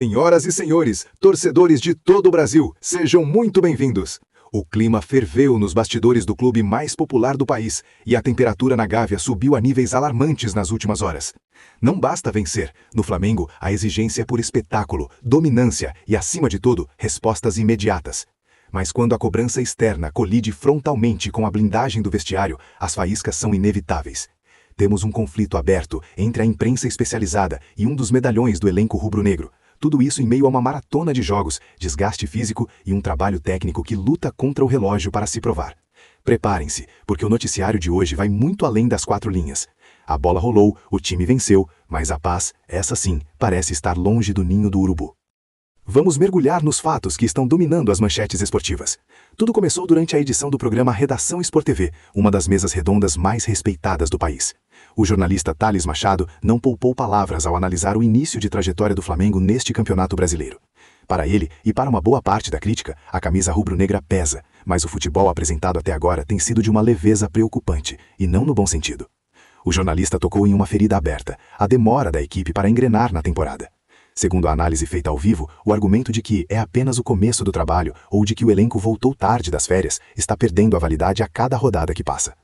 Senhoras e senhores, torcedores de todo o Brasil, sejam muito bem-vindos. O clima ferveu nos bastidores do clube mais popular do país e a temperatura na Gávea subiu a níveis alarmantes nas últimas horas. Não basta vencer. No Flamengo, a exigência é por espetáculo, dominância e, acima de tudo, respostas imediatas. Mas quando a cobrança externa colide frontalmente com a blindagem do vestiário, as faíscas são inevitáveis. Temos um conflito aberto entre a imprensa especializada e um dos medalhões do elenco rubro-negro. Tudo isso em meio a uma maratona de jogos, desgaste físico e um trabalho técnico que luta contra o relógio para se provar. Preparem-se, porque o noticiário de hoje vai muito além das 4 linhas. A bola rolou, o time venceu, mas a paz, essa sim, parece estar longe do ninho do urubu. Vamos mergulhar nos fatos que estão dominando as manchetes esportivas. Tudo começou durante a edição do programa Redação Sport TV, uma das mesas redondas mais respeitadas do país. O jornalista Thales Machado não poupou palavras ao analisar o início de trajetória do Flamengo neste campeonato brasileiro. Para ele, e para uma boa parte da crítica, a camisa rubro-negra pesa, mas o futebol apresentado até agora tem sido de uma leveza preocupante, e não no bom sentido. O jornalista tocou em uma ferida aberta, a demora da equipe para engrenar na temporada. Segundo a análise feita ao vivo, o argumento de que é apenas o começo do trabalho ou de que o elenco voltou tarde das férias está perdendo a validade a cada rodada que passa.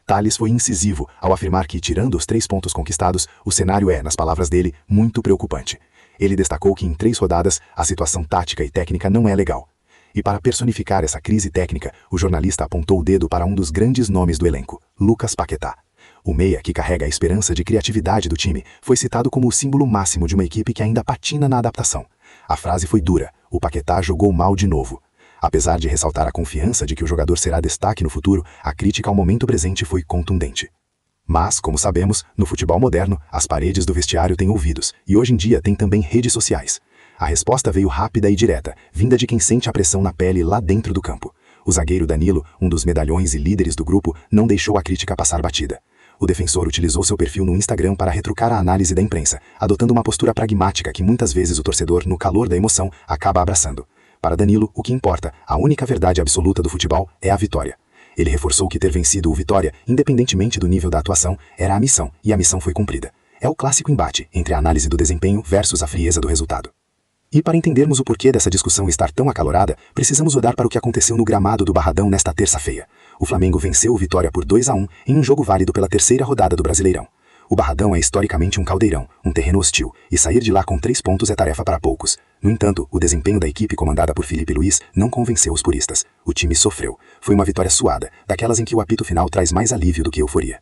Thales foi incisivo ao afirmar que, tirando os 3 pontos conquistados, o cenário é, nas palavras dele, muito preocupante. Ele destacou que em 3 rodadas a situação tática e técnica não é legal. E para personificar essa crise técnica, o jornalista apontou o dedo para um dos grandes nomes do elenco, Lucas Paquetá. O meia, que carrega a esperança de criatividade do time, foi citado como o símbolo máximo de uma equipe que ainda patina na adaptação. A frase foi dura, o Paquetá jogou mal de novo. Apesar de ressaltar a confiança de que o jogador será destaque no futuro, a crítica ao momento presente foi contundente. Mas, como sabemos, no futebol moderno, as paredes do vestiário têm ouvidos, e hoje em dia tem também redes sociais. A resposta veio rápida e direta, vinda de quem sente a pressão na pele lá dentro do campo. O zagueiro Danilo, um dos medalhões e líderes do grupo, não deixou a crítica passar batida. O defensor utilizou seu perfil no Instagram para retrucar a análise da imprensa, adotando uma postura pragmática que muitas vezes o torcedor, no calor da emoção, acaba abraçando. Para Danilo, o que importa, a única verdade absoluta do futebol, é a vitória. Ele reforçou que ter vencido o Vitória, independentemente do nível da atuação, era a missão, e a missão foi cumprida. É o clássico embate entre a análise do desempenho versus a frieza do resultado. E para entendermos o porquê dessa discussão estar tão acalorada, precisamos olhar para o que aconteceu no gramado do Barradão nesta terça-feira. O Flamengo venceu o Vitória por 2-1 em um jogo válido pela 3ª rodada do Brasileirão. O Barradão é historicamente um caldeirão, um terreno hostil, e sair de lá com 3 pontos é tarefa para poucos. No entanto, o desempenho da equipe comandada por Felipe Luiz não convenceu os puristas. O time sofreu. Foi uma vitória suada, daquelas em que o apito final traz mais alívio do que euforia.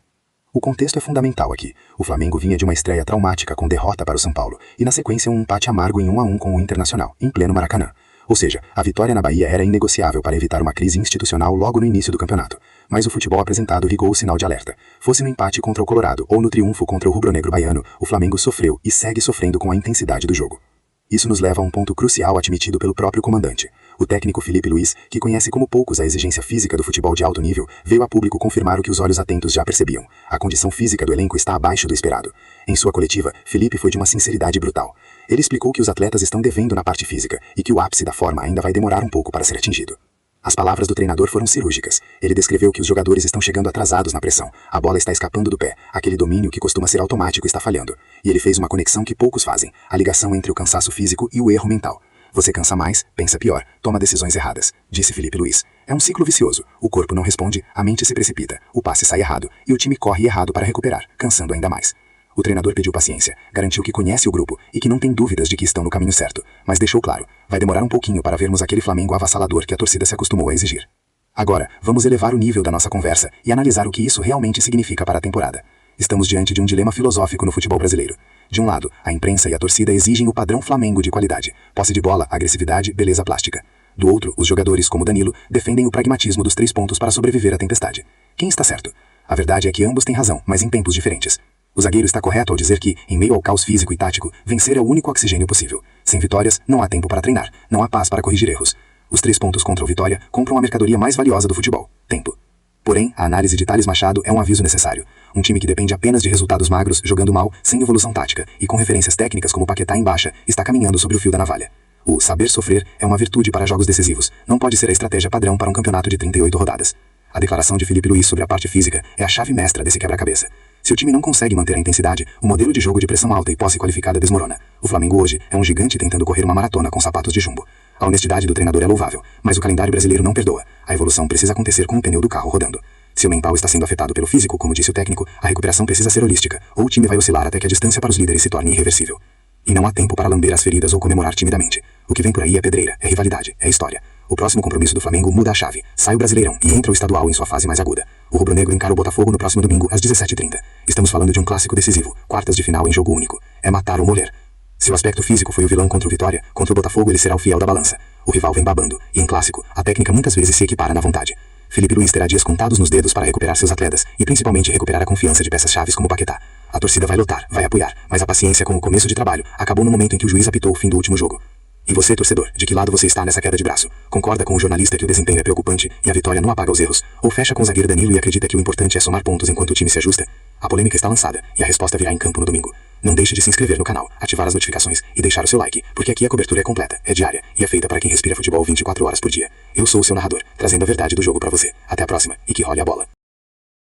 O contexto é fundamental aqui. O Flamengo vinha de uma estreia traumática com derrota para o São Paulo, e na sequência um empate amargo em 1-1 com o Internacional, em pleno Maracanã. Ou seja, a vitória na Bahia era inegociável para evitar uma crise institucional logo no início do campeonato. Mas o futebol apresentado ligou o sinal de alerta. Fosse no empate contra o Colorado ou no triunfo contra o rubro-negro baiano, o Flamengo sofreu e segue sofrendo com a intensidade do jogo. Isso nos leva a um ponto crucial admitido pelo próprio comandante. O técnico Felipe Luiz, que conhece como poucos a exigência física do futebol de alto nível, veio a público confirmar o que os olhos atentos já percebiam. A condição física do elenco está abaixo do esperado. Em sua coletiva, Felipe foi de uma sinceridade brutal. Ele explicou que os atletas estão devendo na parte física e que o ápice da forma ainda vai demorar um pouco para ser atingido. As palavras do treinador foram cirúrgicas. Ele descreveu que os jogadores estão chegando atrasados na pressão, a bola está escapando do pé, aquele domínio que costuma ser automático está falhando. E ele fez uma conexão que poucos fazem, a ligação entre o cansaço físico e o erro mental. Você cansa mais, pensa pior, toma decisões erradas, disse Felipe Luiz. É um ciclo vicioso, o corpo não responde, a mente se precipita, o passe sai errado e o time corre errado para recuperar, cansando ainda mais. O treinador pediu paciência, garantiu que conhece o grupo e que não tem dúvidas de que estão no caminho certo, mas deixou claro, vai demorar um pouquinho para vermos aquele Flamengo avassalador que a torcida se acostumou a exigir. Agora, vamos elevar o nível da nossa conversa e analisar o que isso realmente significa para a temporada. Estamos diante de um dilema filosófico no futebol brasileiro. De um lado, a imprensa e a torcida exigem o padrão Flamengo de qualidade, posse de bola, agressividade, beleza plástica. Do outro, os jogadores, como Danilo, defendem o pragmatismo dos 3 pontos para sobreviver à tempestade. Quem está certo? A verdade é que ambos têm razão, mas em tempos diferentes. O zagueiro está correto ao dizer que, em meio ao caos físico e tático, vencer é o único oxigênio possível. Sem vitórias, não há tempo para treinar, não há paz para corrigir erros. Os 3 pontos contra o Vitória compram a mercadoria mais valiosa do futebol, tempo. Porém, a análise de Thales Machado é um aviso necessário. Um time que depende apenas de resultados magros, jogando mal, sem evolução tática, e com referências técnicas como Paquetá em baixa, está caminhando sobre o fio da navalha. O saber sofrer é uma virtude para jogos decisivos, não pode ser a estratégia padrão para um campeonato de 38 rodadas. A declaração de Felipe Luiz sobre a parte física é a chave mestra desse quebra-cabeça. Se o time não consegue manter a intensidade, o modelo de jogo de pressão alta e posse qualificada desmorona. O Flamengo hoje é um gigante tentando correr uma maratona com sapatos de chumbo. A honestidade do treinador é louvável, mas o calendário brasileiro não perdoa. A evolução precisa acontecer com o pneu do carro rodando. Se o mental está sendo afetado pelo físico, como disse o técnico, a recuperação precisa ser holística, ou o time vai oscilar até que a distância para os líderes se torne irreversível. E não há tempo para lamber as feridas ou comemorar timidamente. O que vem por aí é pedreira, é rivalidade, é história. O próximo compromisso do Flamengo muda a chave, sai o Brasileirão e entra o estadual em sua fase mais aguda. O rubro-negro encara o Botafogo no próximo domingo às 17h30. Estamos falando de um clássico decisivo, quartas de final em jogo único. É matar ou morrer. Se o aspecto físico foi o vilão contra o Vitória, contra o Botafogo ele será o fiel da balança. O rival vem babando, e em clássico, a técnica muitas vezes se equipara na vontade. Felipe Luiz terá dias contados nos dedos para recuperar seus atletas, e principalmente recuperar a confiança de peças-chaves como Paquetá. A torcida vai lotar, vai apoiar, mas a paciência com o começo de trabalho acabou no momento em que o juiz apitou o fim do último jogo. E você, torcedor, de que lado você está nessa queda de braço? Concorda com o jornalista que o desempenho é preocupante e a vitória não apaga os erros? Ou fecha com o zagueiro Danilo e acredita que o importante é somar pontos enquanto o time se ajusta? A polêmica está lançada e a resposta virá em campo no domingo. Não deixe de se inscrever no canal, ativar as notificações e deixar o seu like, porque aqui a cobertura é completa, é diária e é feita para quem respira futebol 24 horas por dia. Eu sou o seu narrador, trazendo a verdade do jogo para você. Até a próxima e que role a bola.